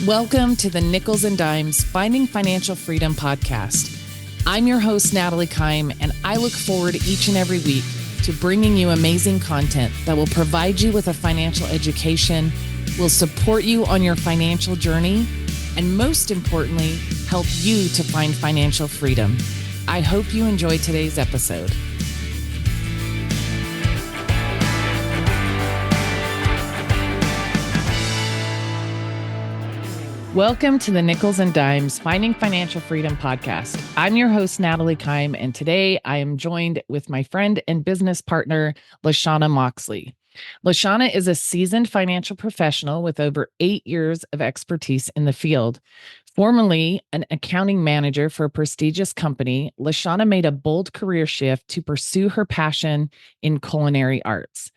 Welcome to the Nickels and Dimes Finding Financial Freedom podcast. I'm your host, Natalie Kime, and I look forward each and every week to bringing you amazing content that will provide you with a financial education, will support you on your financial journey, and most importantly, help you to find financial freedom. I hope you enjoy today's episode. Welcome to the Nickels and Dimes Finding Financial Freedom podcast. I'm your host, Natalie Kime, and today I am joined with my friend and business partner, Lashawna Moxley. Lashawna is a seasoned financial professional with over 8 years of expertise in the field. Formerly an accounting manager for a prestigious company, Lashawna made a bold career shift to pursue her passion in culinary arts,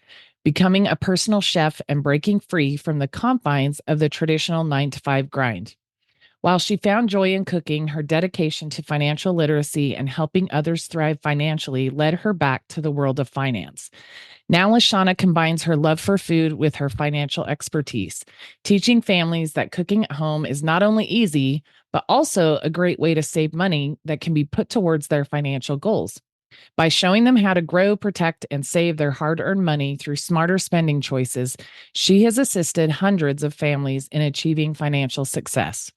becoming a personal chef and breaking free from the confines of the traditional 9-to-5 grind. While she found joy in cooking, her dedication to financial literacy and helping others thrive financially led her back to the world of finance. Now, Lashawna combines her love for food with her financial expertise, teaching families that cooking at home is not only easy, but also a great way to save money that can be put towards their financial goals. By showing them how to grow, protect, and save their hard-earned money through smarter spending choices, she has assisted hundreds of families in achieving financial success.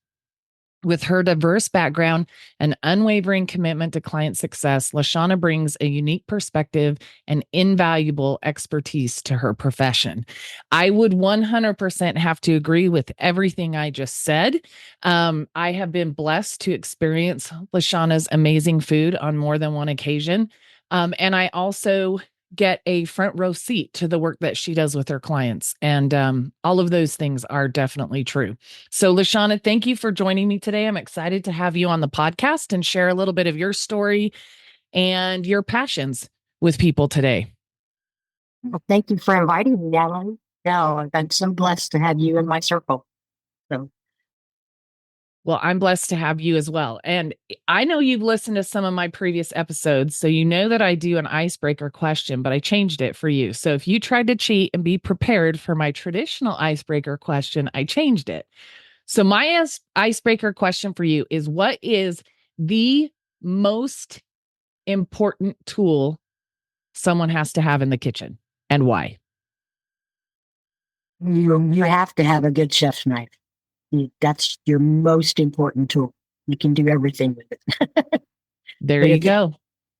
With her diverse background and unwavering commitment to client success, Lashawna brings a unique perspective and invaluable expertise to her profession. I would 100% have to agree with everything I just said. I have been blessed to experience Lashawna's amazing food on more than one occasion. And I also get a front row seat to the work that she does with her clients. And all of those things are definitely true. So Lashawna, thank you for joining me today. I'm excited to have you on the podcast and share a little bit of your story and your passions with people today. Well, thank you for inviting me, Natalie. No, I'm so blessed to have you in my circle. So, Well, I'm blessed to have you as well. And I know you've listened to some of my previous episodes, so you know that I do an icebreaker question, but I changed it for you. So if you tried to cheat and be prepared for my traditional icebreaker question, I changed it. So my icebreaker question for you is, what is the most important tool someone has to have in the kitchen and why? you have to have a good chef's knife. That's your most important tool. You can do everything with it. There But you if you go.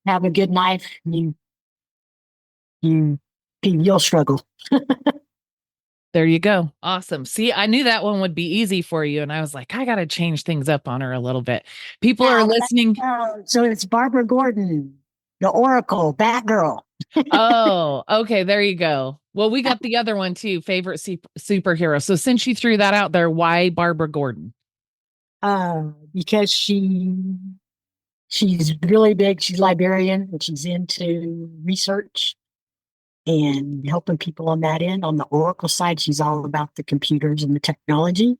have a good knife, you'll struggle. There you go. Awesome. See, I knew that one would be easy for you. And I was like, I got to change things up on her a little bit. People are listening. So it's Barbara Gordon, the Oracle, Batgirl. Oh, okay. There you go. Well, we got the other one too, favorite superhero. So since you threw that out there, why Barbara Gordon? Because she's really big. She's Liberian and she's into research and helping people on that end. On the Oracle side, she's all about the computers and the technology.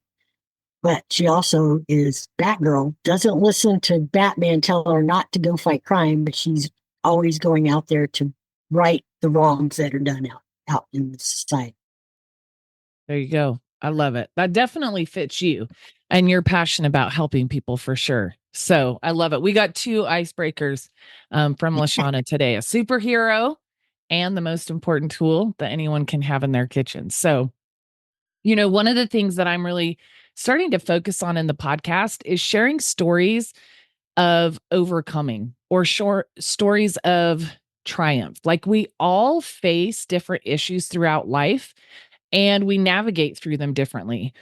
But she also is Batgirl, doesn't listen to Batman tell her not to go fight crime, but she's always going out there to right the wrongs that are done out in the society. There you go. I love it. That definitely fits you. And you're passionate about helping people for sure. So I love it. We got two icebreakers from Lashawna today, a superhero and the most important tool that anyone can have in their kitchen. So, you know, one of the things that I'm really starting to focus on in the podcast is sharing stories of overcoming or short stories of triumph. Like, we all face different issues throughout life and we navigate through them differently.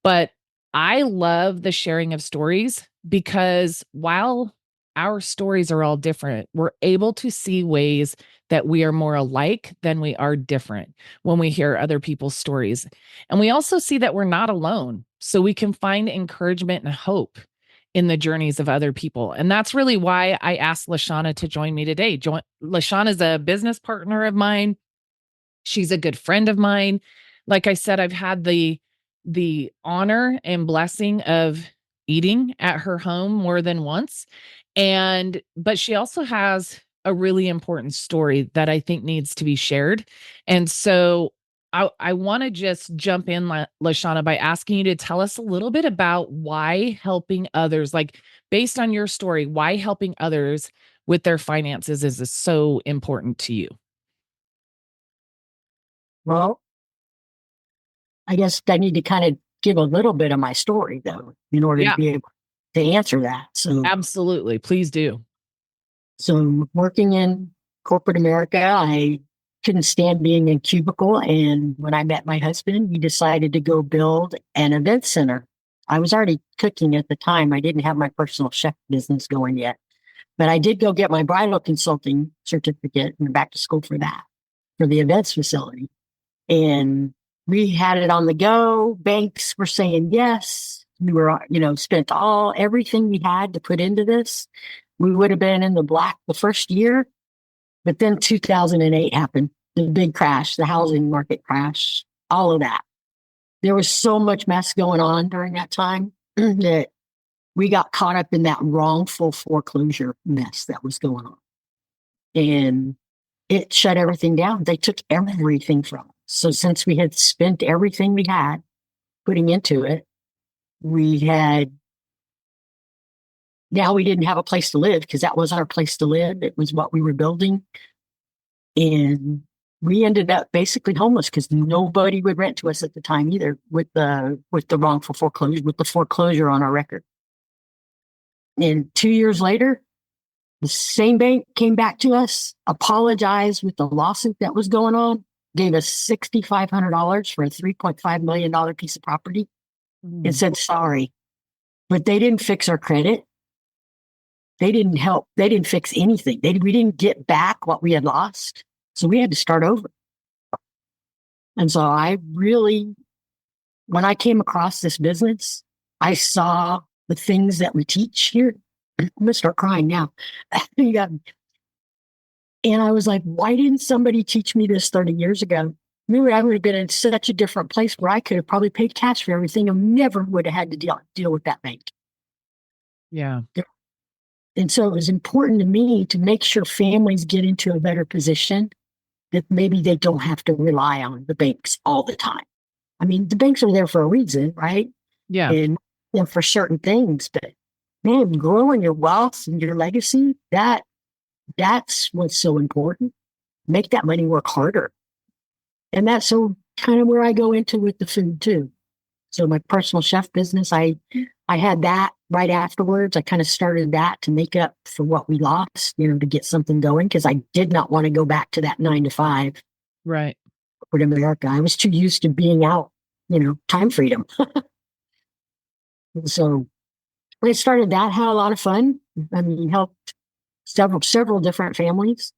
But I love the sharing of stories because while our stories are all different, we're able to see ways that we are more alike than we are different when we hear other people's stories. And we also see that we're not alone. So we can find encouragement and hope in the journeys of other people. And that's really why I asked Lashawna to join me today. Lashawna is a business partner of mine. She's a good friend of mine. Like I said, I've had the honor and blessing of eating at her home more than once. But she also has a really important story that I think needs to be shared. And so I want to just jump in, Lashawna, by asking you to tell us a little bit about why helping others, like based on your story, why helping others with their finances is so important to you. Well, I guess I need to kind of give a little bit of my story though, in order to Yeah, be able to answer that. absolutely. Please do. So working in corporate America, I couldn't stand being in cubicle. And when I met my husband, we decided to go build an event center. I was already cooking at the time. I didn't have my personal chef business going yet, but I did go get my bridal consulting certificate and back to school for that, for the events facility. And we had it on the go. Banks were saying yes. We were, spent everything we had to put into this. We would have been in the black the first year, but then 2008 happened, the big crash, the housing market crash, all of that. There was so much mess going on during that time that we got caught up in that wrongful foreclosure mess that was going on. And it shut everything down. They took everything from us. So since we had spent everything we had putting into it, we had now we didn't have a place to live because that was our place to live. It was what we were building. And we ended up basically homeless because nobody would rent to us at the time either with the wrongful foreclosure, with the foreclosure on our record. And 2 years later, the same bank came back to us, apologized with the lawsuit that was going on, gave us $6,500 for a $3.5 million piece of property and said sorry. But they didn't fix our credit. They didn't help. They didn't fix anything. We didn't get back what we had lost. So we had to start over. And so when I came across this business, I saw the things that we teach here. I'm going to start crying now. Yeah. And I was like, why didn't somebody teach me this 30 years ago? Maybe I would have been in such a different place where I could have probably paid cash for everything and never would have had to deal with that bank. Yeah. And so it was important to me to make sure families get into a better position, that maybe they don't have to rely on the banks all the time. I mean, the banks are there for a reason, right? Yeah. And for certain things, but man, growing your wealth and your legacy, that's what's so important. Make that money work harder. And that's so kind of where I go into with the food too. So my personal chef business, I had that right afterwards. I kind of started that to make up for what we lost, to get something going because I did not want to go back to that 9 to 5 Right. with America. I was too used to being out, time freedom. And so I started that, had a lot of fun. I mean, helped several different families.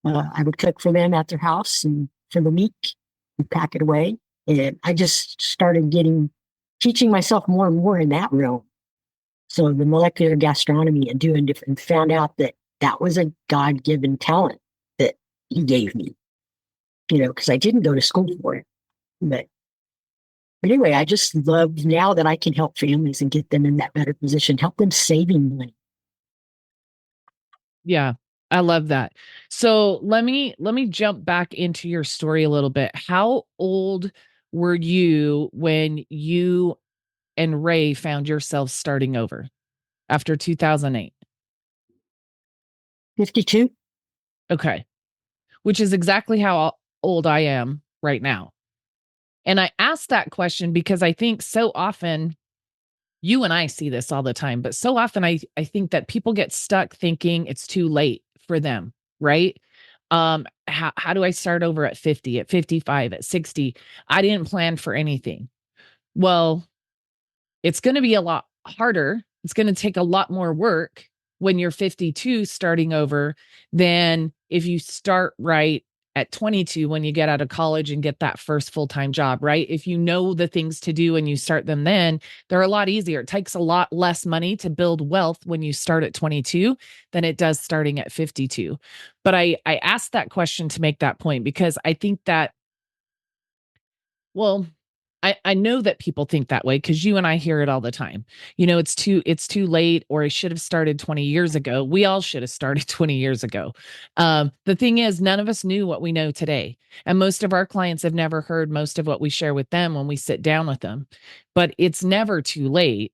I would cook for them at their house and for the week and pack it away. And I just started teaching myself more and more in that realm. So the molecular gastronomy and doing different, found out that that was a God-given talent that he gave me, because I didn't go to school for it. But anyway, I just love now that I can help families and get them in that better position, help them saving money. Yeah. I love that. So let me jump back into your story a little bit. How old were you when you and Ray found yourselves starting over after 2008? 52. Okay. Which is exactly how old I am right now. And I asked that question because I think so often you and I see this all the time, but so often I think that people get stuck thinking it's too late for them, right? How do I start over at 50, at 55, at 60? I didn't plan for anything. Well, it's going to be a lot harder. It's going to take a lot more work when you're 52 starting over than if you start right at 22 when you get out of college and get that first full-time job, right? If you know the things to do and you start them then, they're a lot easier. It takes a lot less money to build wealth when you start at 22 than it does starting at 52. But I asked that question to make that point because I think that, well, I know that people think that way because you and I hear it all the time. It's too late, or I should have started 20 years ago. We all should have started 20 years ago. The thing is, none of us knew what we know today. And most of our clients have never heard most of what we share with them when we sit down with them. But it's never too late.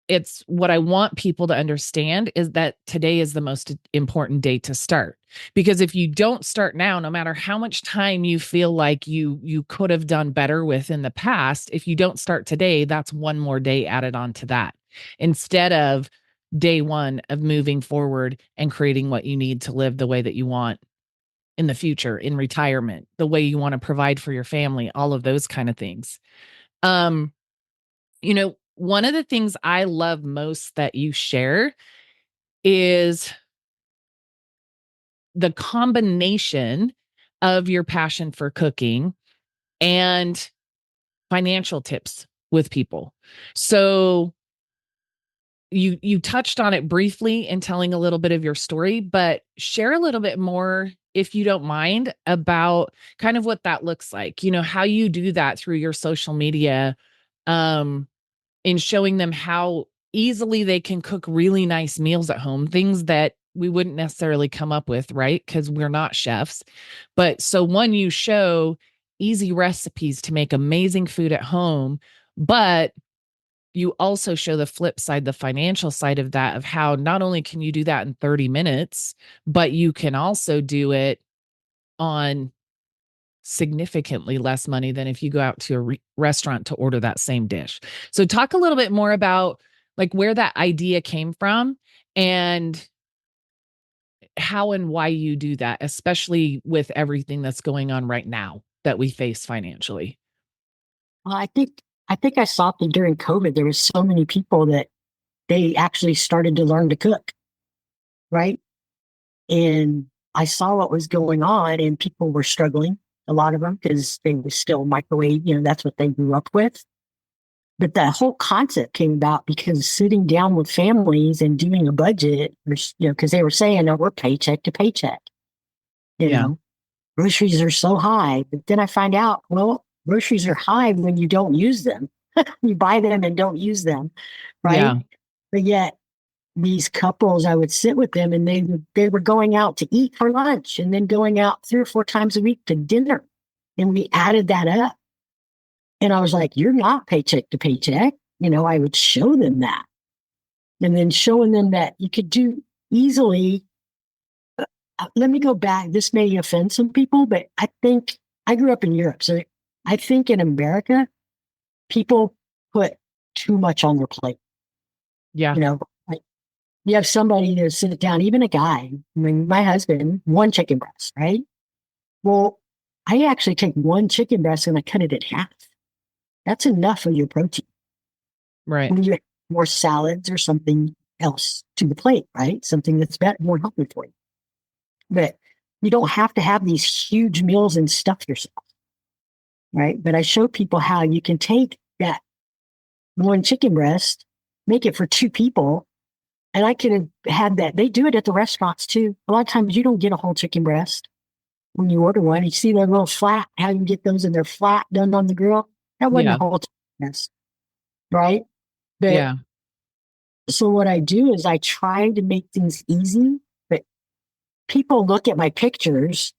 It's what I want people to understand is that today is the most important day to start. Because if you don't start now, no matter how much time you feel like you could have done better with in the past, if you don't start today, that's one more day added on to that. Instead of day one of moving forward and creating what you need to live the way that you want in the future, in retirement, the way you want to provide for your family, all of those kind of things. Um, one of the things I love most that you share is the combination of your passion for cooking and financial tips with people. So you touched on it briefly in telling a little bit of your story, but share a little bit more, if you don't mind, about kind of what that looks like. How you do that through your social media, in showing them how easily they can cook really nice meals at home, things that we wouldn't necessarily come up with, right? Because we're not chefs. But so one, you show easy recipes to make amazing food at home, but you also show the flip side, the financial side of that, of how not only can you do that in 30 minutes, but you can also do it on significantly less money than if you go out to a restaurant to order that same dish. So talk a little bit more about like where that idea came from and how and why you do that, especially with everything that's going on right now that we face financially. Well, I think I saw that during COVID, there was so many people that they actually started to learn to cook, right? And I saw what was going on, and people were struggling, a lot of them, because they were still microwave, that's what they grew up with. But that whole concept came about because sitting down with families and doing a budget, because they were saying, oh, we're paycheck to paycheck, you Yeah. know, groceries are so high. But then I find out, well, groceries are high when you don't use them. You buy them and don't use them, right? Yeah. But yet these couples, I would sit with them and they were going out to eat for lunch and then going out 3 or 4 times a week to dinner. And we added that up. And I was like, you're not paycheck to paycheck. I would show them that. And then showing them that you could do easily. Let me go back. This may offend some people, but I think I grew up in Europe. So I think in America, people put too much on their plate. Yeah. Like you have somebody to sit down, even a guy. I mean, my husband, one chicken breast, right? Well, I actually take one chicken breast and I cut it in half. That's enough of your protein. Right. When you add more salads or something else to the plate, right? Something that's better, more healthy for you. But you don't have to have these huge meals and stuff yourself, right? But I show people how you can take that one chicken breast, make it for 2 people, and I could have had that. They do it at the restaurants too. A lot of times you don't get a whole chicken breast when you order one. You see their little flat, how you get those and they're flat done on the grill. That wasn't a Yeah. whole chicken breast, right? But Yeah. so what I do is I try to make things easy, but people look at my pictures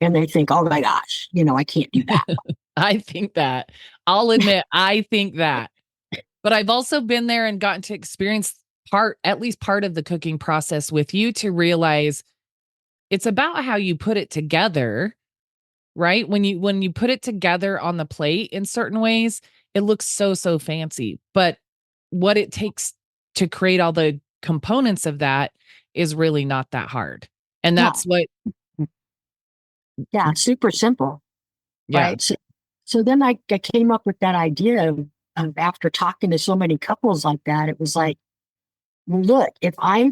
and they think, oh my gosh, I can't do that. I think that. I'll admit, I think that. But I've also been there and gotten to experience at least part of the cooking process with you to realize it's about how you put it together, right? When you put it together on the plate in certain ways, it looks so fancy. But what it takes to create all the components of that is really not that hard. And No, that's what yeah, super simple, yeah. right? So then I came up with that idea of after talking to so many couples like that, it was like, well, look, if I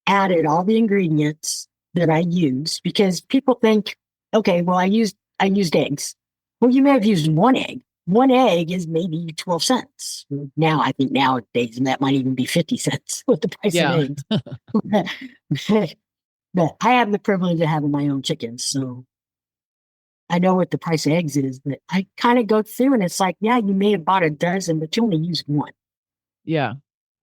added all the ingredients that I use, because people think, okay, well, I used eggs. Well, you may have used one egg. One egg is maybe 12 cents. Now, I think nowadays, and that might even be 50 cents with the price of Yeah. eggs. But I have the privilege of having my own chickens. So I know what the price of eggs is, but I kind of go through and it's like, yeah, you may have bought a dozen, but you only used one. Yeah.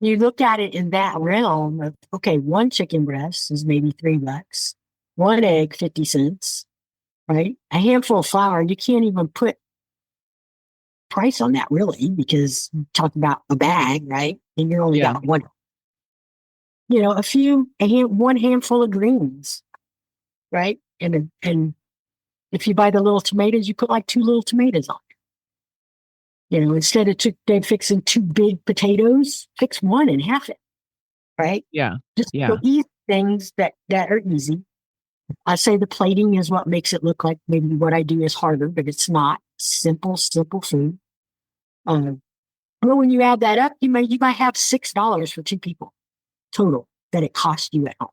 You look at it in that realm of, okay, one chicken breast is maybe $3, one egg, 50 cents, right? A handful of flour, you can't even put price on that really because you talk about a bag, right? And you only Yeah. got one, one handful of greens, right? And if you buy the little tomatoes, you put like two little tomatoes on. Instead of fixing two big potatoes, fix one and half it, right? Yeah. Just go Yeah. eat things that are easy. I say the plating is what makes it look like maybe what I do is harder, but it's not. Simple, simple food. Well, when you add that up, you might have $6 for two people total that it costs you at home,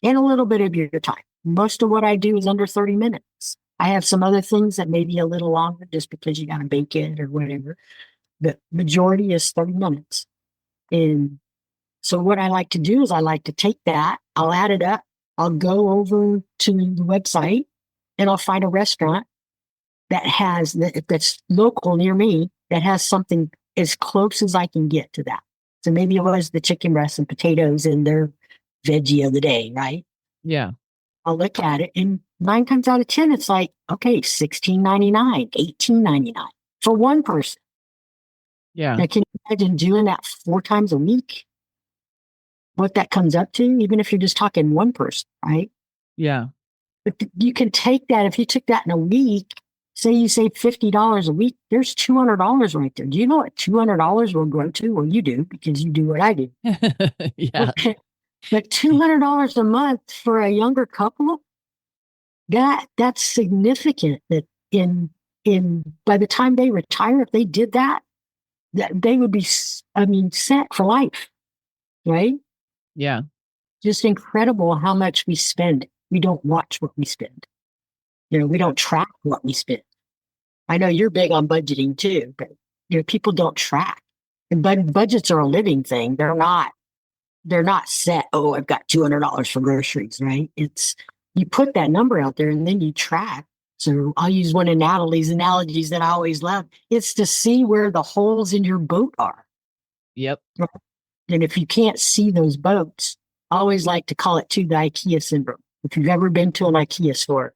and a little bit of your time. Most of what I do is under 30 minutes. I have some other things that may be a little longer just because you got to bake it or whatever. The majority is 30 minutes. And so what I like to do is I like to take that, I'll add it up, I'll go over to the website and I'll find a restaurant that's local near me that has something as close as I can get to that. So maybe it was the chicken breast and potatoes and their veggie of the day, right? Yeah. I'll look at it and 9 times out of 10, it's like, okay, $16.99, $18.99 for one person. Yeah. Now, can you imagine doing that 4 times a week? What that comes up to, even if you're just talking one person, right? Yeah. But you can take that, if you took that in a week, say you save $50 a week, there's $200 right there. Do you know what $200 will grow to? Well, you do because you do what I do. Yeah. But $200 a month for a younger couple, that's significant. That in by the time they retire, if they did that they would be, set for life, right? Yeah. Just incredible how much we spend. We don't watch what we spend. We don't track what we spend. I know you're big on budgeting too, but people don't track. And budgets are a living thing. They're not set. Oh, I've got $200 for groceries, right? It's you put that number out there and then you track. So I'll use one of Natalie's analogies that I always love. It's to see where the holes in your boat are. Yep. And if you can't see those boats, I always like to call it the IKEA syndrome. If you've ever been to an IKEA store,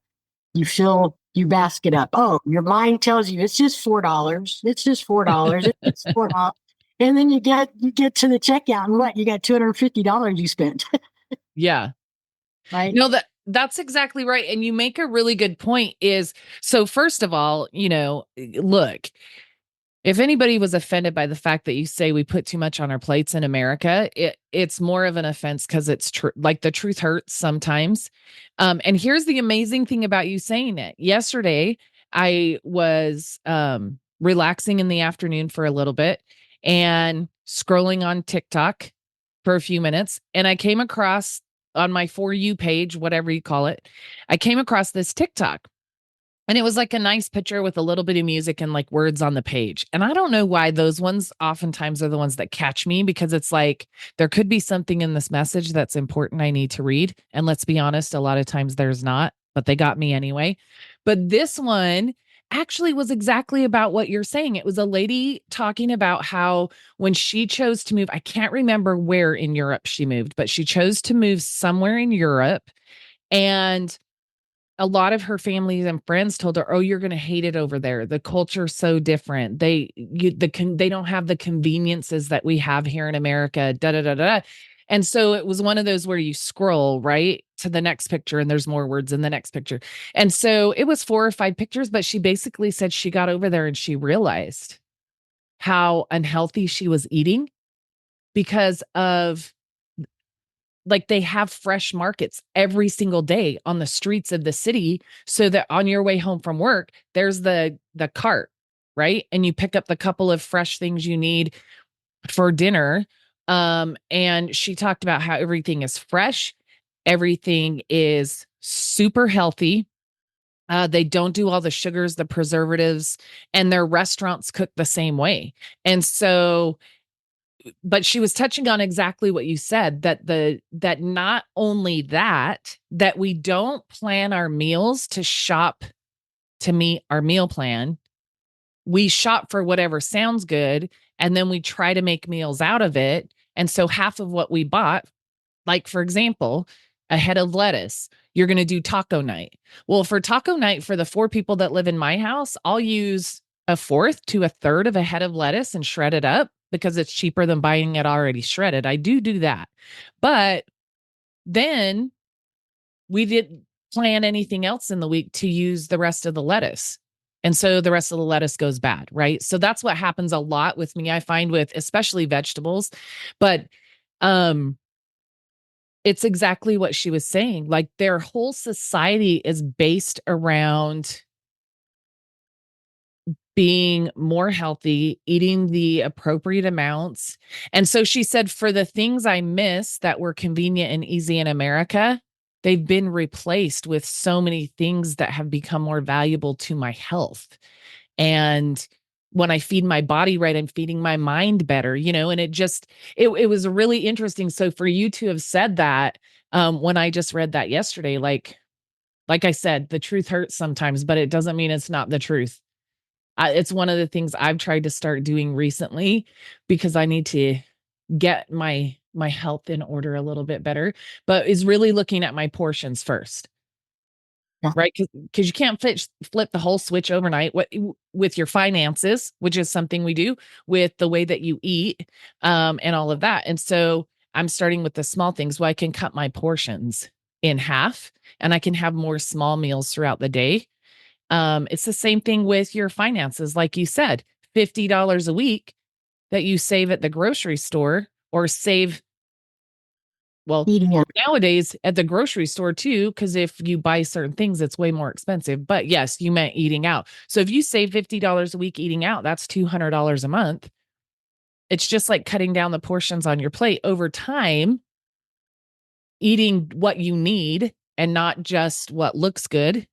you basket up. Oh, your mind tells you it's just $4. It's just $4. It's $4. And then you get to the checkout and what? You got $250 you spent. Yeah. Right? No, that's exactly right. And you make a really good point so first of all, look, if anybody was offended by the fact that you say we put too much on our plates in America, it's more of an offense because it's true. Like the truth hurts sometimes. And here's the amazing thing about you saying it. Yesterday, I was relaxing in the afternoon for a little bit and scrolling on TikTok for a few minutes. And I came across on my For You page, whatever you call it, I came across this TikTok. And it was like a nice picture with a little bit of music and like words on the page. And I don't know why those ones oftentimes are the ones that catch me because it's like there could be something in this message that's important I need to read. And let's be honest, a lot of times there's not, but they got me anyway. But this one actually was exactly about what you're saying. It was a lady talking about how when she chose to move, I can't remember where in Europe she moved, but she chose to move somewhere in Europe. And a lot of her family and friends told her, "Oh, you're going to hate it over there. The culture's so different. They don't have the conveniences that we have here in America." Da da da da. And so it was one of those where you scroll right to the next picture and there's more words in the next picture. And so it was 4 or 5 pictures, but she basically said she got over there and she realized how unhealthy she was eating because of like they have fresh markets every single day on the streets of the city so that on your way home from work there's the cart, right? And you pick up the couple of fresh things you need for dinner. And she talked about how everything is fresh, everything is super healthy. They don't do all the sugars, the preservatives, and their restaurants cook the same way. And so but she was touching on exactly what you said, that not only that we don't plan our meals to shop to meet our meal plan. We shop for whatever sounds good, and then we try to make meals out of it. And so half of what we bought, like for example, a head of lettuce, you're going to do taco night. Well, for taco night, for the 4 people that live in my house, I'll use a fourth to a third of a head of lettuce and shred it up because it's cheaper than buying it already shredded. I do that. But then we didn't plan anything else in the week to use the rest of the lettuce. And so the rest of the lettuce goes bad, right? So that's what happens a lot with me, I find, with especially vegetables. But it's exactly what she was saying. Like their whole society is based around being more healthy, eating the appropriate amounts. And so she said, for the things I miss that were convenient and easy in America, they've been replaced with so many things that have become more valuable to my health. And when I feed my body right, I'm feeding my mind better, and it was really interesting. So for you to have said that, when I just read that yesterday, like I said, the truth hurts sometimes, but it doesn't mean it's not the truth. It's one of the things I've tried to start doing recently because I need to get my health in order a little bit better, but is really looking at my portions first. Yeah. Right? Because you can't flip the whole switch overnight. With your finances, which is something we do, with the way that you eat, and all of that. And so I'm starting with the small things where I can cut my portions in half and I can have more small meals throughout the day. It's the same thing with your finances. Like you said, $50 a week that you save at the grocery store or save, well, Eating out. nowadays at the grocery store too, because if you buy certain things, it's way more expensive. But yes, you meant eating out. So if you save $50 a week eating out, that's $200 a month. It's just like cutting down the portions on your plate over time, eating what you need and not just what looks good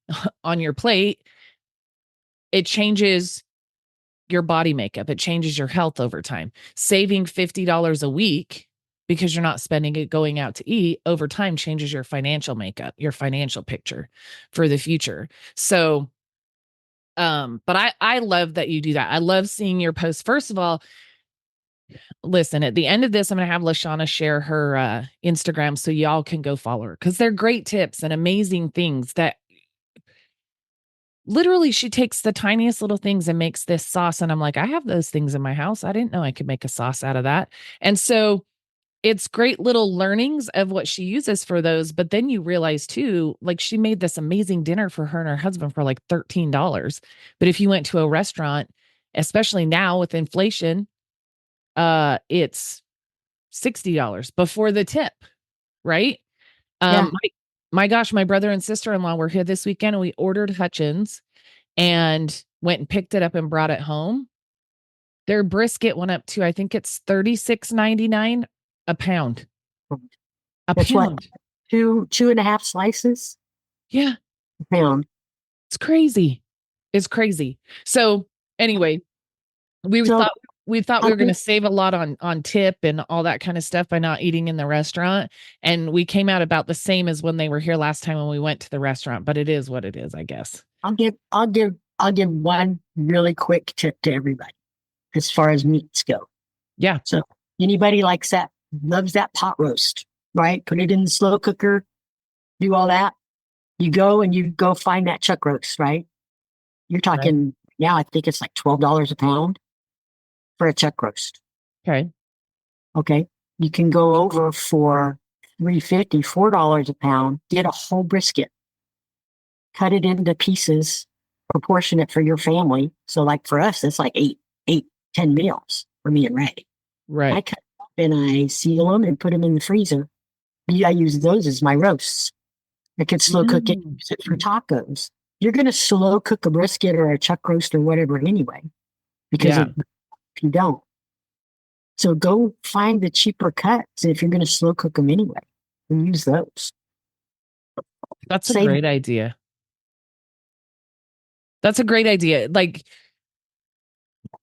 on your plate. It changes your body makeup. It changes your health over time. Saving $50 a week because you're not spending it going out to eat over time changes your financial makeup, your financial picture for the future. So, but I love that you do that. I love seeing your posts. First of all, listen, at the end of this, I'm going to have Lashawna share her Instagram so y'all can go follow her because they're great tips and amazing things that literally she takes the tiniest little things and makes this sauce. And I'm like, I have those things in my house. I didn't know I could make a sauce out of that. And so it's great little learnings of what she uses for those. But then you realize too, like she made this amazing dinner for her and her husband for like $13. But if you went to a restaurant, especially now with inflation, it's $60 before the tip, right? Yeah. My gosh, my brother and sister-in-law were here this weekend and we ordered Hutchins and went and picked it up and brought it home. Their brisket went up to, I think it's $36.99 a pound. A That's what, pound. two and a half slices Yeah, a pound. it's crazy. It's crazy. So anyway, we So thought we thought we I were going to think save a lot on tip and all that kind of stuff by not eating in the restaurant. And we came out about the same as when they were here last time when we went to the restaurant, but it is what it is, I guess. I'll give one really quick tip to everybody as far as meats go. Yeah. So anybody likes that, loves that pot roast, right? Put it in the slow cooker, do all that. You go find that chuck roast, right? You're Right. talking now, I think it's like $12 a pound for a chuck roast. Okay. Okay. You can go over for $3.50, $4 a pound, get a whole brisket, cut it into pieces, proportionate for your family. So like for us, it's like 10 meals for me and Ray. I Right. cut them up and I seal them and put them in the freezer. I use those as my roasts. I could slow cook it, use it for tacos. You're going to slow cook a brisket or a chuck roast or whatever anyway, because Yeah. if you don't. So go find the cheaper cuts if you're going to slow cook them anyway and use those. That's a Save. great idea. That's a great idea. Like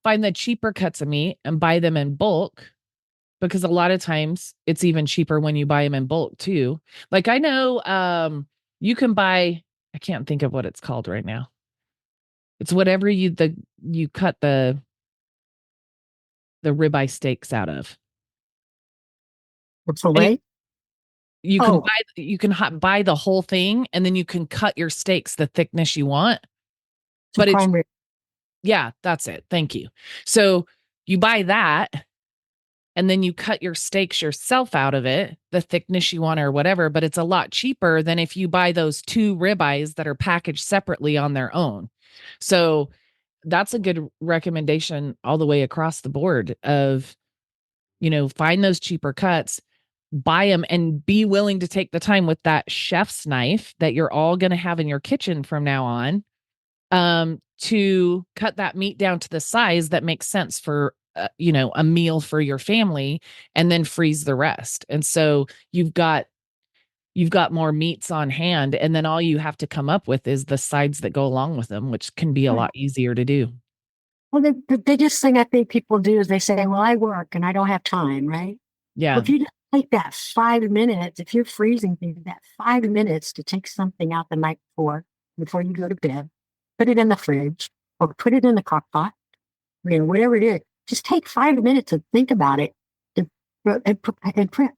find the cheaper cuts of meat and buy them in bulk because a lot of times it's even cheaper when you buy them in bulk too. Like I know you can buy, I can't think of what it's called right now. It's whatever you cut the ribeye steaks out of. The And fillet? Oh, you can buy the whole thing, and then you can cut your steaks the thickness you want. some But it's, prime rib. yeah, that's it. Thank you. So you buy that, and then you cut your steaks yourself out of it, the thickness you want or whatever. But it's a lot cheaper than if you buy those two ribeyes that are packaged separately on their own. So that's a good recommendation all the way across the board of, find those cheaper cuts, buy them, and be willing to take the time with that chef's knife that you're all going to have in your kitchen from now on, to cut that meat down to the size that makes sense for, a meal for your family, and then freeze the rest. And so you've got more meats on hand, and then all you have to come up with is the sides that go along with them, which can be a Right. lot easier to do. Well, the biggest thing I think people do is they say, well, I work and I don't have time, right? Well, Yeah. if you just take that 5 minutes, if you're freezing things, that 5 minutes to take something out the night before you go to bed, put it in the fridge or put it in the crock pot, whatever it is, just take 5 minutes and think about it and, and print,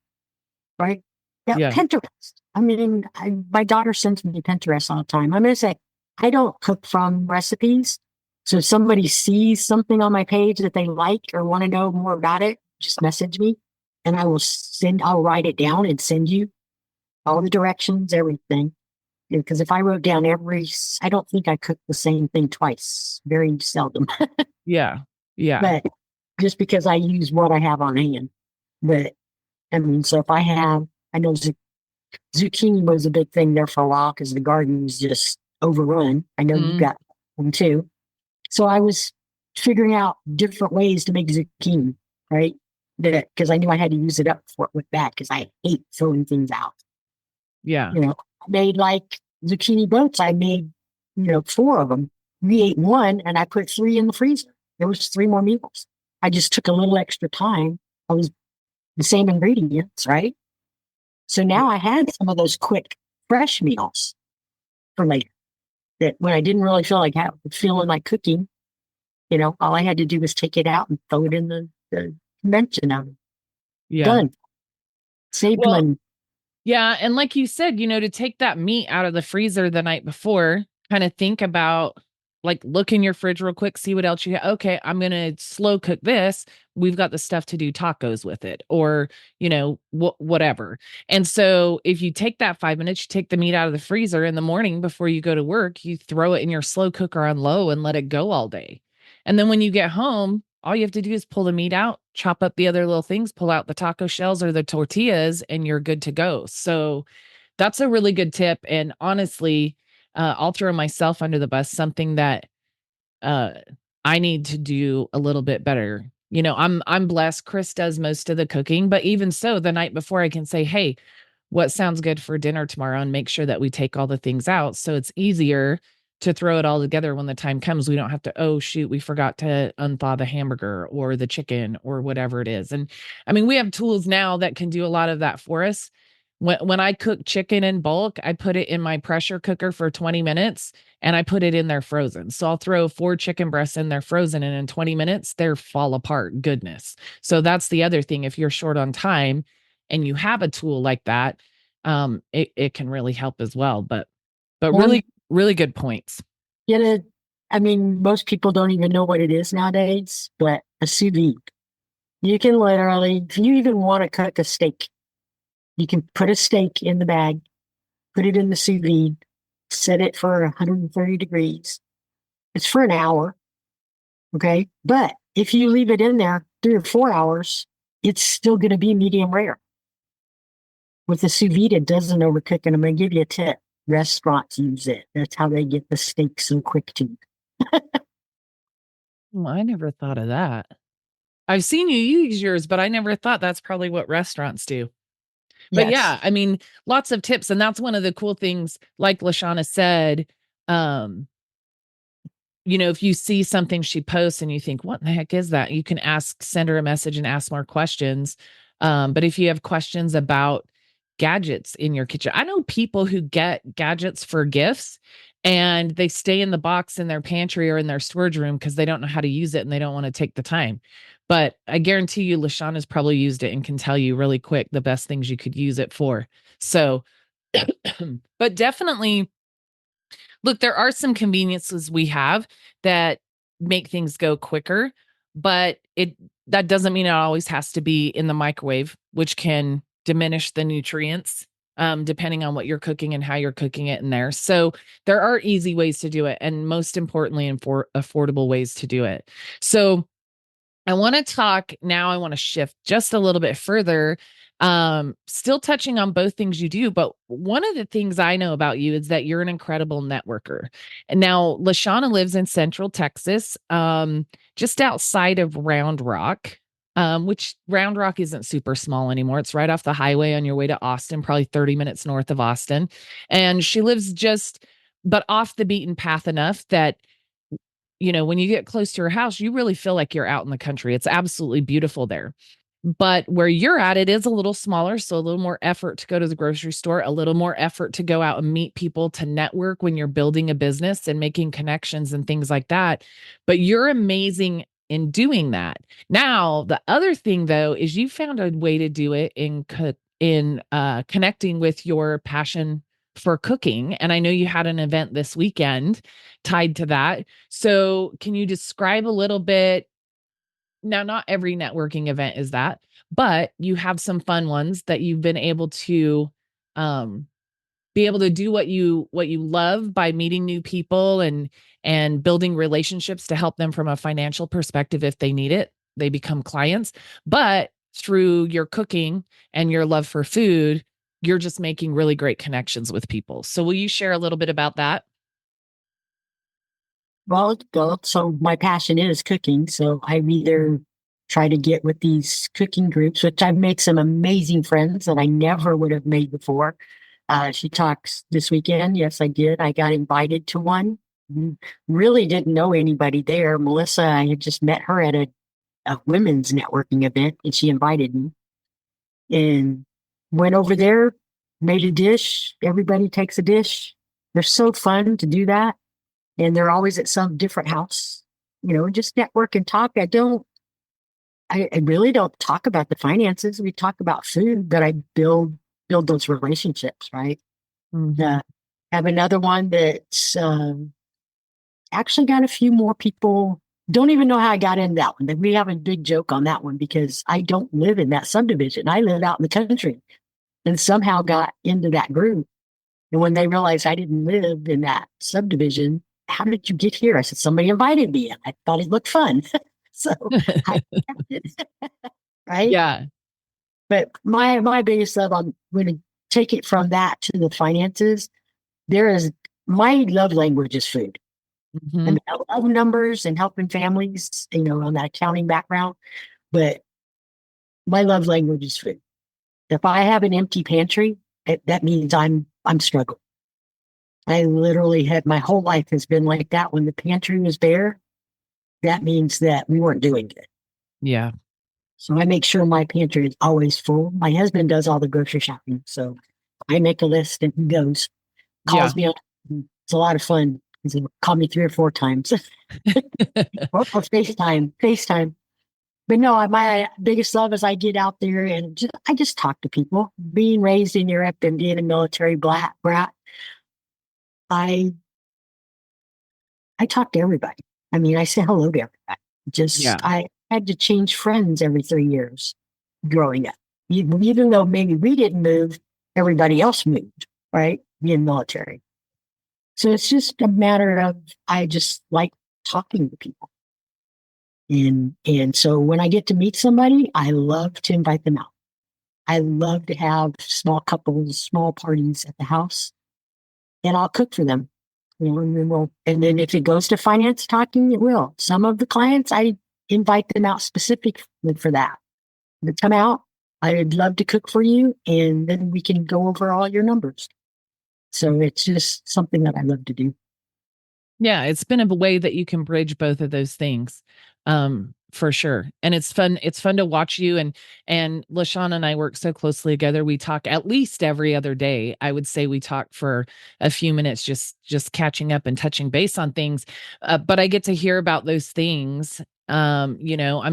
right? Yeah, Yeah. Pinterest. I mean, my daughter sends me Pinterest all the time. I'm going to say, I don't cook from recipes. So if somebody sees something on my page that they like or want to know more about it, just message me and I'll write it down and send you all the directions, everything. Because if I wrote down I don't think I cook the same thing twice, very seldom. Yeah. Yeah. But just because I use what I have on hand. But I mean, so if I know zucchini was a big thing there for a while because the garden was just overrun. I know you Mm, got one too. So I was figuring out different ways to make zucchini, right? That because I knew I had to use it up with that because I hate throwing things out. yeah. I made like zucchini boats. I made, four of them. We ate one and I put three in the freezer. There was three more meals. I just took a little extra time. I was the same ingredients, right? So now I had some of those quick, fresh meals for later. That when I didn't really feeling like cooking, all I had to do was take it out and throw it in the convention oven. Yeah. Done. Saved Well, money. yeah, and like you said, to take that meat out of the freezer the night before, kind of think about, like, look in your fridge real quick, see what else you have. Okay, I'm going to slow cook this. We've got the stuff to do tacos with it, or, whatever. And so if you take that 5 minutes, you take the meat out of the freezer in the morning before you go to work, you throw it in your slow cooker on low and let it go all day. And then when you get home, all you have to do is pull the meat out, chop up the other little things, pull out the taco shells or the tortillas, and you're good to go. So that's a really good tip. And honestly, I'll throw myself under the bus, something that uh, I need to do a little bit better. I'm blessed. Chris does most of the cooking, but even so, the night before I can say, hey, what sounds good for dinner tomorrow, and make sure that we take all the things out. So it's easier to throw it all together when the time comes. We don't have to, oh, shoot, we forgot to unthaw the hamburger or the chicken or whatever it is. And I mean, we have tools now that can do a lot of that for us. When I cook chicken in bulk, I put it in my pressure cooker for 20 minutes and I put it in there frozen. So I'll throw 4 chicken breasts in there frozen, and in 20 minutes, they're fall apart goodness. So that's the other thing. If you're short on time and you have a tool like that, it can really help as well. But One, really, really good points. get a, I mean, most people don't even know what it is nowadays, but a sous vide. You can literally, if you even want to cook a steak, you can put a steak in the bag, put it in the sous vide, set it for 130 degrees. It's for an hour. Okay. But if you leave it in there 3 or 4 hours, it's still going to be medium rare. With the sous vide, it doesn't overcook. And I'm going to give you a tip. Restaurants use it. That's how they get the steak so quick to. Well, I never thought of that. I've seen you use yours, but I never thought that's probably what restaurants do. But Yes. yeah, I mean, lots of tips. And that's one of the cool things, like Lashawna said, um, if you see something she posts and you think, what in the heck is that? You can send her a message and ask more questions. But if you have questions about gadgets in your kitchen, I know people who get gadgets for gifts and they stay in the box in their pantry or in their storage room because they don't know how to use it and they don't want to take the time. But I guarantee you, Lashawna's probably used it and can tell you really quick the best things you could use it for. So, but definitely, look, there are some conveniences we have that make things go quicker, but that doesn't mean it always has to be in the microwave, which can diminish the nutrients depending on what you're cooking and how you're cooking it in there. So there are easy ways to do it, and most importantly, and for affordable ways to do it. So I want to talk now. I want to shift just a little bit further. Still touching on both things you do, but one of the things I know about you is that you're an incredible networker. And now Lashawna lives in Central Texas, just outside of Round Rock, which Round Rock isn't super small anymore. It's right off the highway on your way to Austin, probably 30 minutes north of Austin. And she lives but off the beaten path enough that when you get close to her house, you really feel like you're out in the country. It's absolutely beautiful there. But where you're at, it is a little smaller. So a little more effort to go to the grocery store, a little more effort to go out and meet people, to network when you're building a business and making connections and things like that. But you're amazing in doing that. Now, the other thing though, is you found a way to do it in connecting with your passion for cooking. And I know you had an event this weekend tied to that. So can you describe a little bit? Now, not every networking event is that, but you have some fun ones that you've been able to um, be able to do what you love by meeting new people and building relationships to help them from a financial perspective. If they need it, they become clients. But through your cooking and your love for food, you're just making really great connections with people. So will you share a little bit about that? So my passion is cooking. So I either try to get with these cooking groups, which I've made some amazing friends that I never would have made before. She talks this weekend. Yes, I did. I got invited to one. Really didn't know anybody there. Melissa, I had just met her at a women's networking event, and she invited me and went over there, made a dish. Everybody takes a dish. They're so fun to do that. And they're always at some different house, just network and talk. I really don't talk about the finances. We talk about food, but I build those relationships, right? Mhm. Have another one that's actually got a few more people. Don't even know how I got into that one. But we have a big joke on that one because I don't live in that subdivision. I live out in the country and somehow got into that group. And when they realized I didn't live in that subdivision, how did you get here? I said, somebody invited me. And I thought it looked fun. So I kept it, right? Yeah. But my biggest love, I'm going to take it from that to the finances. There is my love language is food. I Mhm. mean, I love numbers and helping families, on that accounting background, but my love language is food. If I have an empty pantry, that means I'm struggling. I literally had my whole life has been like that. When the pantry was bare, that means that we weren't doing good. Yeah. So I make sure my pantry is always full. My husband does all the grocery shopping. So I make a list and he goes, Yeah. calls me up. It's a lot of fun. He's called me 3 or 4 times. Or FaceTime. But no, my biggest love is I get out there and I just talk to people. Being raised in Europe and being a military brat, I I talk to everybody. I mean, I say hello to everybody. Yeah. I had to change friends every 3 years growing up. Even though maybe we didn't move, everybody else moved, right? Being military. So it's just a matter of, I just like talking to people. And so when I get to meet somebody, I love to invite them out. I love to have small couples, small parties at the house, and I'll cook for them. And then if it goes to finance talking, it will. Some of the clients, I invite them out specifically for that. They come out, I'd love to cook for you, and then we can go over all your numbers. So it's just something that I love to do. Yeah, it's been a way that you can bridge both of those things. for sure. And it's fun to watch you, and Lashawna and I work so closely together. We talk at least every other day. I would say we talk for a few minutes, just catching up and touching base on things. But I get to hear about those things. I'm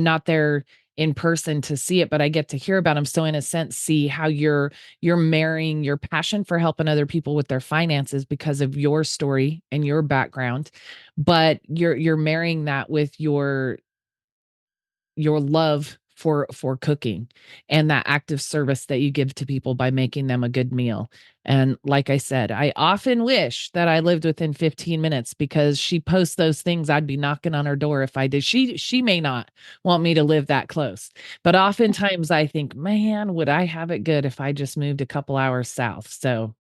not there in person to see it, but I get to hear about them. So in a sense, see how you're marrying your passion for helping other people with their finances because of your story and your background, but you're marrying that with your love for cooking and that active service that you give to people by making them a good meal. And like I said, I often wish that I lived within 15 minutes because she posts those things. I'd be knocking on her door if I did. She may not want me to live that close, but oftentimes I think, man, would I have it good if I just moved a couple hours south? So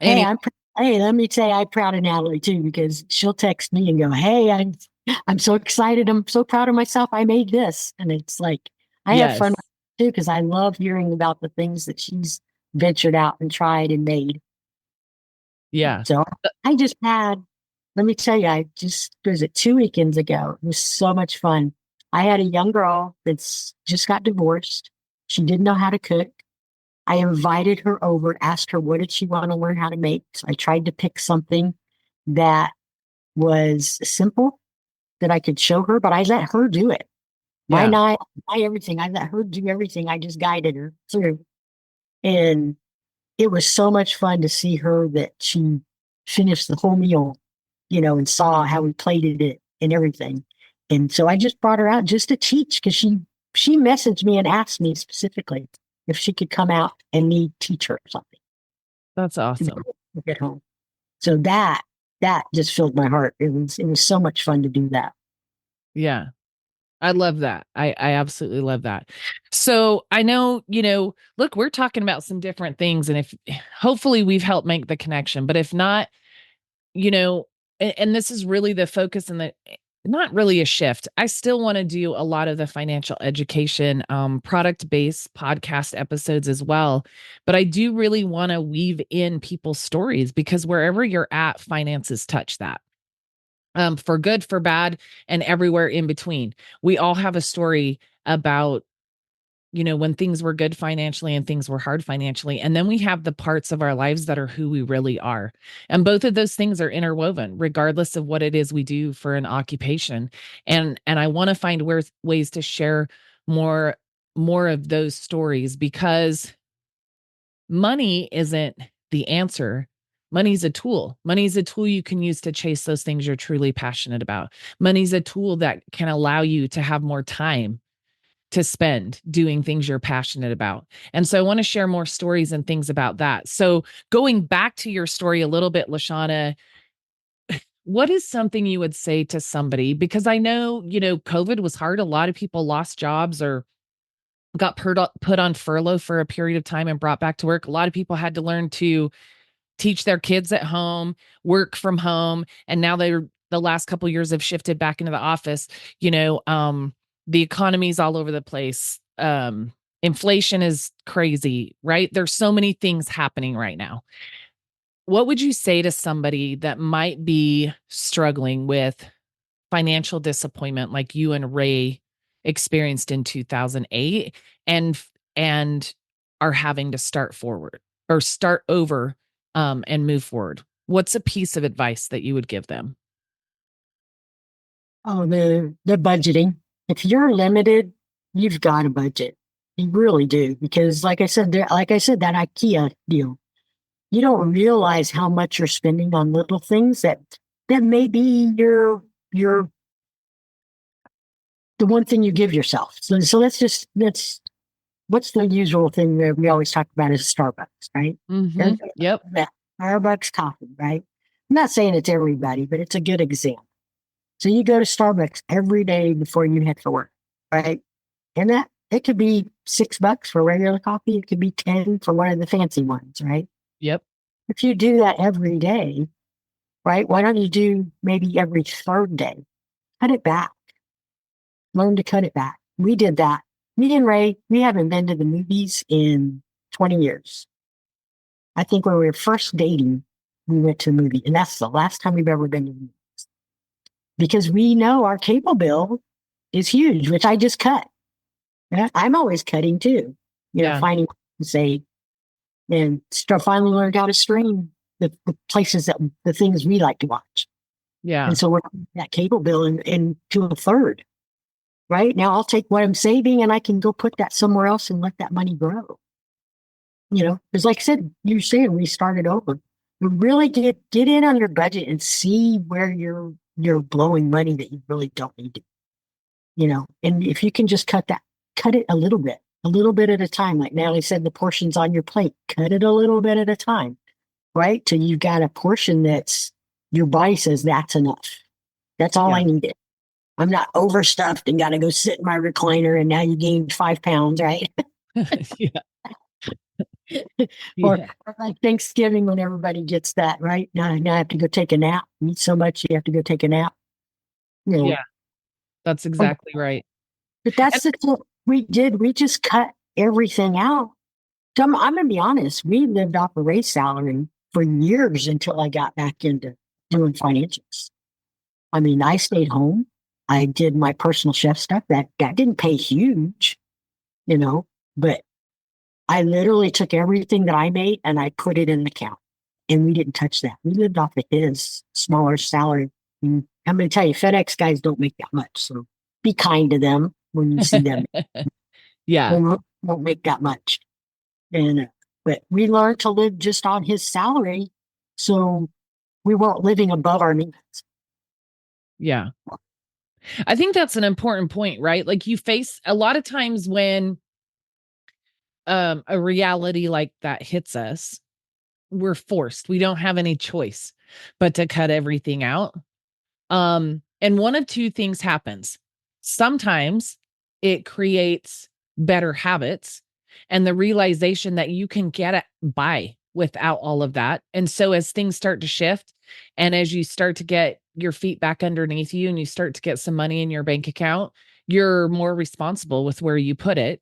Hey, anyway, hey, let me say I'm proud of Natalie too, because she'll text me and go, "Hey, I'm so excited. I'm so proud of myself. I made this." And it's like I have fun yes, too because I love hearing about the things that she's ventured out and tried and made. yeah, So I just had, let me tell you, I just was it 2 weekends ago. It was so much fun. I had a young girl that's just got divorced. She didn't know how to cook. I invited her over, asked her what did she want to learn how to make. So I tried to pick something that was simple that I could show her, but I let her do it. My yeah. night, my everything. I let her do everything. I just guided her through. And it was so much fun to see her that she finished the whole meal, and saw how we plated it and everything. And so I just brought her out just to teach because she messaged me and asked me specifically if she could come out and me teach her something That's to awesome. get home. So that just filled my heart. It was so much fun to do that. Yeah. I love that. I absolutely love that. So I know, look, we're talking about some different things, and if hopefully we've helped make the connection, but if not, you know, and this is really the focus and the not really a shift. I still want to do a lot of the financial education, product-based podcast episodes as well. But I do really want to weave in people's stories because wherever you're at, finances touch that, for good, for bad, and everywhere in between. We all have a story about, when things were good financially and things were hard financially. And then we have the parts of our lives that are who we really are. And both of those things are interwoven, regardless of what it is we do for an occupation. And I want to find ways to share more more of those stories because money isn't the answer. Money's a tool. Money's a tool you can use to chase those things you're truly passionate about. Money's a tool that can allow you to have more time to spend doing things you're passionate about. And so I want to share more stories and things about that. So going back to your story a little bit, Lashawna, what is something you would say to somebody? Because I know, COVID was hard. A lot of people lost jobs or got put on furlough for a period of time and brought back to work. A lot of people had to learn to teach their kids at home, work from home, and now they're the last couple of years have shifted back into the office. The economy's all over the place. Inflation is crazy, right? There's so many things happening right now. What would you say to somebody that might be struggling with financial disappointment like you and Ray experienced in 2008 and and are having to start forward or start over, and move forward? What's a piece of advice that you would give them? Oh, the budgeting. If you're limited, you've got a budget. You really do. Because like I said, that IKEA deal, you don't realize how much you're spending on little things that may be your the one thing you give yourself. So that's what's the usual thing that we always talk about is Starbucks, right? Mhm. Everybody Yep. knows that Starbucks coffee, right? I'm not saying it's everybody, but it's a good example. So you go to Starbucks every day before you head for work, right? And that it could be $6 for regular coffee. It could be 10 for one of the fancy ones, right? Yep. If you do that every day, right? Why don't you do maybe every third day? Cut it back. Learn to cut it back. We did that. Me and Ray, we haven't been to the movies in 20 years. I think when we were first dating, we went to a movie, and that's the last time we've ever been to the movie because we know our cable bill is huge, which I just cut. I'm always cutting too, Yeah. finding to say, and finally learned how to stream the places the things we like to watch. Yeah. And so we're that cable bill and to a third. Right now, I'll take what I'm saving and I can go put that somewhere else and let that money grow. Because like I said, you're saying we started over. Really get in on your budget and see where you're blowing money that you really don't need to. And if you can just cut it a little bit at a time. Like Natalie said, the portions on your plate, cut it a little bit at a time, right? Till you've got a portion that's your body says that's enough. That's all I needed. I'm not overstuffed and got to go sit in my recliner and now you gained 5 pounds, right? Yeah. Or Yeah. like Thanksgiving when everybody gets that, right? Now I have to go take a nap. You eat so much, you have to go take a nap. Yeah. That's exactly right. But that's what we did. We just cut everything out. So I'm going to be honest. We lived off a raise salary for years until I got back into doing financials. I mean, I stayed home. I did my personal chef stuff. That didn't pay huge, but I literally took everything that I made and I put it in the account. And we didn't touch that. We lived off of his smaller salary. And I'm going to tell you, FedEx guys don't make that much. So be kind to them when you see them. Yeah. They won't make that much. But we learned to live just on his salary. So we weren't living above our means. Yeah. I think that's an important point, right? Like you face a lot of times when a reality like that hits us, we're forced. We don't have any choice but to cut everything out. And one of two things happens. Sometimes it creates better habits and the realization that you can get by without all of that. And so as things start to shift and as you start to get your feet back underneath you and you start to get some money in your bank account, you're more responsible with where you put it.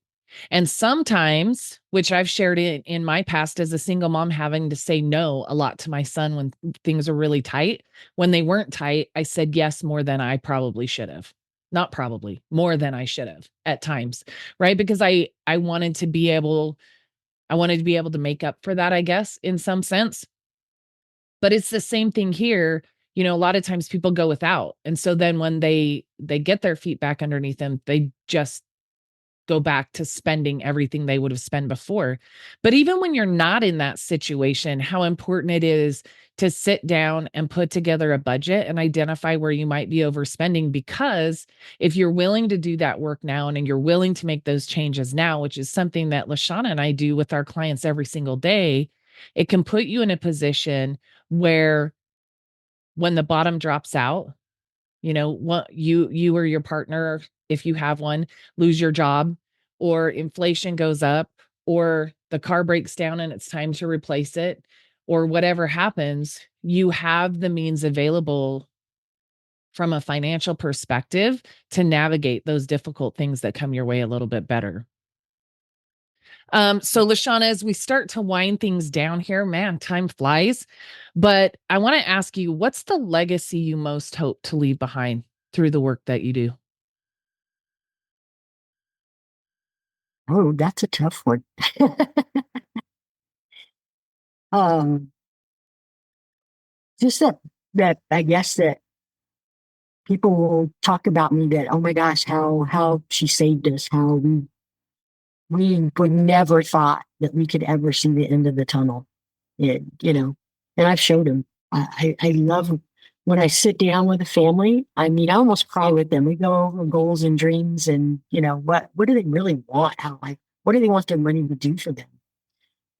And sometimes, which I've shared in my past as a single mom, having to say no a lot to my son when things are really tight. When they weren't tight, I said yes more than I probably should have. Not probably, more than I should have at times, right? Because I wanted to be able to make up for that, I guess, in some sense. But it's the same thing here. A lot of times people go without. And so then when they get their feet back underneath them, they just go back to spending everything they would have spent before. But even when you're not in that situation, how important it is to sit down and put together a budget and identify where you might be overspending. Because if you're willing to do that work now and you're willing to make those changes now, which is something that Lashawna and I do with our clients every single day, it can put you in a position where when the bottom drops out, what you or your partner, if you have one, lose your job, or inflation goes up, or the car breaks down and it's time to replace it, or whatever happens, you have the means available from a financial perspective to navigate those difficult things that come your way a little bit better. So Lashawna, as we start to wind things down here, man, time flies. But I want to ask you, what's the legacy you most hope to leave behind through the work that you do? Oh, that's a tough one. um, just that I guess that people will talk about me that, oh my gosh, how she saved us, how we would never thought that we could ever see the end of the tunnel. And I've showed them. I love when I sit down with a family. I mean, I almost cry with them. We go over goals and dreams and, what do they really want out of life? What do they want their money to do for them?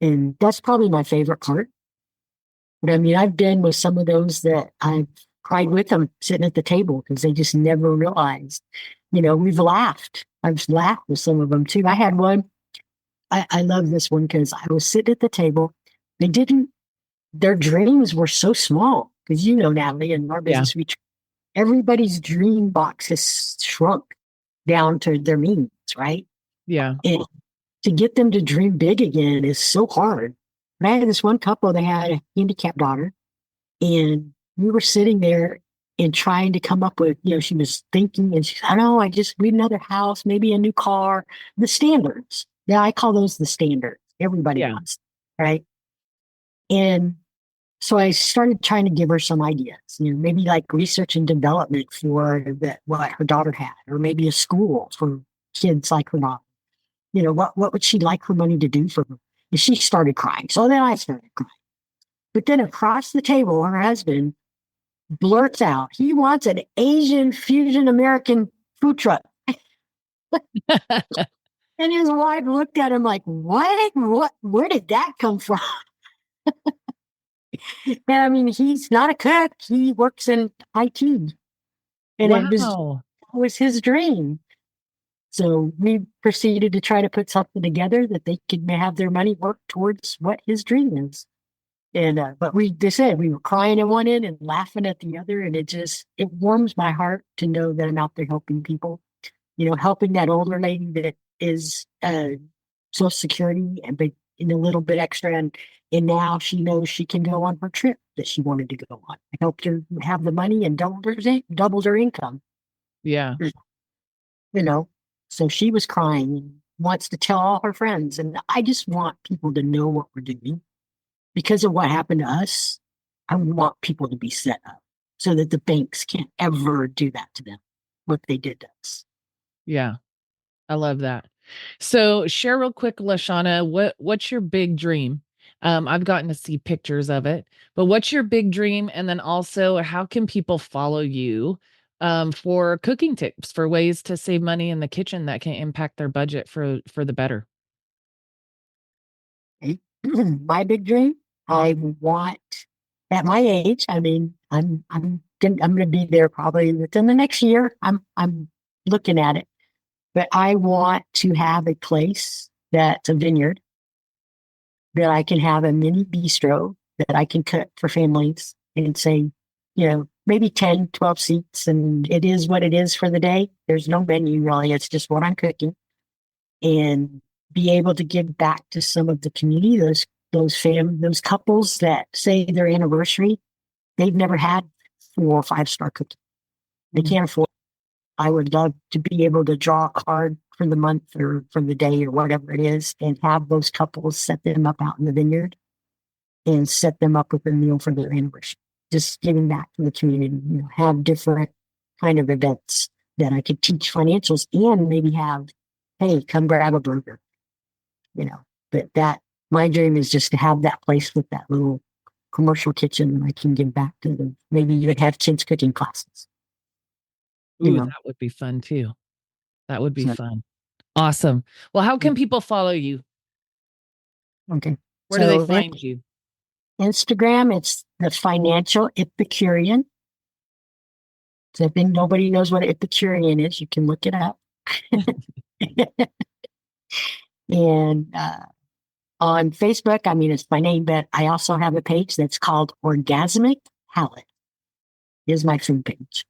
And that's probably my favorite part. But I mean, I've been with some of those that I've cried with them sitting at the table because they just never realized. We've laughed. I've laughed with some of them too. I had one. I love this one because I was sitting at the table. Their dreams were so small because, Natalie, in our business, everybody's dream box has shrunk down to their means, right? Yeah. And to get them to dream big again is so hard. But I had this one couple, they had a handicapped daughter, and we were sitting there and trying to come up with, she was thinking and she said, I know, I just need another house, maybe a new car, the standards. Yeah, I call those the standards. Everybody Yeah. wants, right? And so I started trying to give her some ideas, maybe like research and development for what her daughter had, or maybe a school for kids like her daughter. What would she like her money to do for her? And she started crying. So then I started crying. But then across the table, her husband blurts out, he wants an Asian fusion American food truck. And his wife looked at him like, what? Where did that come from? And I mean, he's not a cook. He works in IT. And Wow. it was his dream. So we proceeded to try to put something together that they could have their money work towards what his dream is. And but they said we were crying at one end and laughing at the other, and it warms my heart to know that I'm out there helping people. Helping that older lady that is Social Security and a little bit extra, and now she knows she can go on her trip that she wanted to go on. I helped her have the money and doubled her income. Yeah. You know, so she was crying and wants to tell all her friends, and I just want people to know what we're doing because of what happened to us. I want people to be set up so that the banks can't ever do that to them, what they did to us. Yeah. I love that. So share real quick, Lashawna, what's your big dream? I've gotten to see pictures of it, but what's your big dream? And then also, how can people follow you for cooking tips, for ways to save money in the kitchen that can impact their budget for the better? My big dream, I want at my age, I mean, I'm going to be there probably within the next year. I'm looking at it, but I want to have a place that's a vineyard that I can have a mini bistro that I can cook for families and say, maybe 10, 12 seats. And it is what it is for the day. There's no menu really. It's just what I'm cooking, and be able to give back to some of the community, those couples that say their anniversary, they've never had 4 or 5-star cooking. They can't afford. I would love to be able to draw a card for the month or for the day or whatever it is, and have those couples set them up out in the vineyard and set them up with a meal for their anniversary. Just giving back to the community, have different kind of events that I could teach financials and maybe have, hey, come grab a burger, but my dream is just to have that place with that little commercial kitchen and I can give back to them. Maybe even have kids cooking classes, you Ooh, know. that would be fun too. That would be So, fun. Awesome. Well, how can people follow you? okay. Where do they So find you? Instagram, it's the Financial Epicurean. So if nobody knows what Epicurean is, you can look it up. And on Facebook, I mean, it's my name, but I also have a page that's called Orgasmic Palette. Is my food page.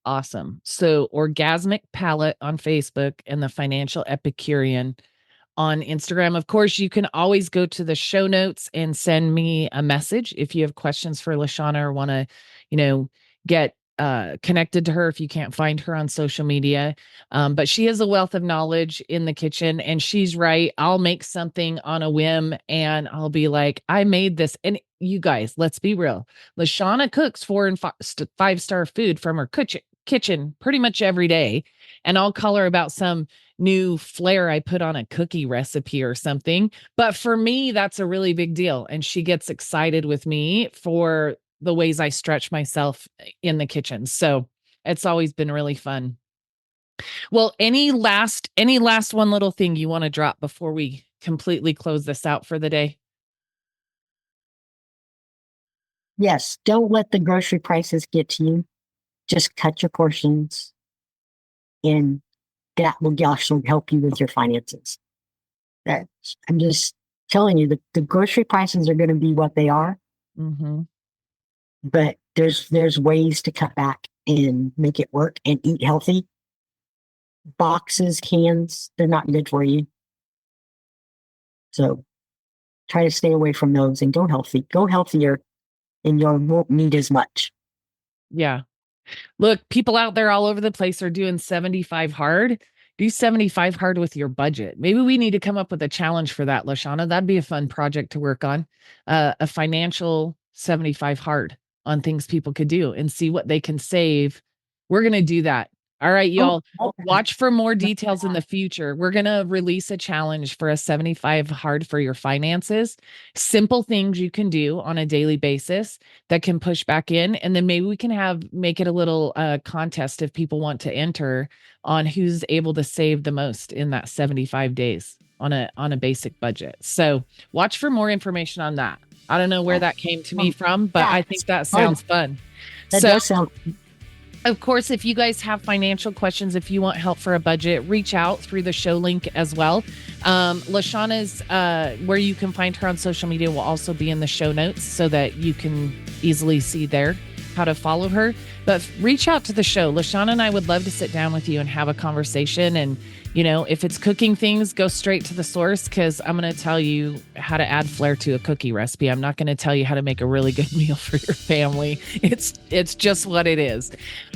Awesome. So Orgasmic Palette on Facebook and the Financial Epicurean on Instagram. Of course, you can always go to the show notes and send me a message if you have questions for Lashawna or want to, get connected to her if you can't find her on social media. But she has a wealth of knowledge in the kitchen, and she's right. I'll make something on a whim and I'll be like, I made this. And you guys, let's be real. Lashawna cooks 4 and 5-star food from her kitchen pretty much every day. And I'll call her about some new flair I put on a cookie recipe or something. But for me, that's a really big deal. And she gets excited with me for the ways I stretch myself in the kitchen. So it's always been really fun. Well, any last one little thing you want to drop before we completely close this out for the day? Yes, don't let the grocery prices get to you. Just cut your portions, and that will also help you with your finances. I'm just telling you that the grocery prices are going to be what they are, Mm-hmm. but there's ways to cut back and make it work and eat healthy. Boxes, cans, they're not good for you. So try to stay away from those and go healthy. Go healthier, and you won't need as much. Yeah. Look, people out there all over the place are doing 75 hard. Do 75 hard with your budget. Maybe we need to come up with a challenge for that, Lashawna. That'd be a fun project to work on. A financial 75 hard on things people could do and see what they can save. We're going to do that. All right, Oh, y'all. okay. Watch for more details in the future. We're going to release a challenge for a 75 hard for your finances. Simple things you can do on a daily basis that can push back in. And then maybe we can make it a little contest if people want to enter on who's able to save the most in that 75 days on a basic budget. So watch for more information on that. I don't know where that came to me from, but I think that sounds fun. That So does sound. of course, if you guys have financial questions, if you want help for a budget, reach out through the show link as well. Lashawna's, where you can find her on social media, will also be in the show notes so that you can easily see there how to follow her. But reach out to the show. Lashawna and I would love to sit down with you and have a conversation. And, if it's cooking things, go straight to the source, because I'm going to tell you how to add flair to a cookie recipe. I'm not going to tell you how to make a really good meal for your family. It's just what it is.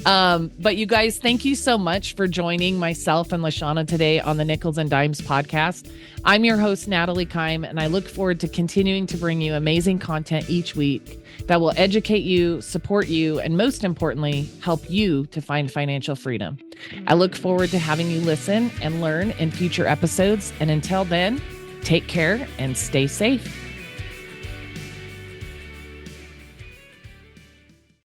But you guys, thank you so much for joining myself and Lashawna today on the Nickels and Dimes podcast. I'm your host, Natalie Kime, and I look forward to continuing to bring you amazing content each week that will educate you, support you, and most importantly, help you to find financial freedom. I look forward to having you listen and learn in future episodes. And until then, take care and stay safe.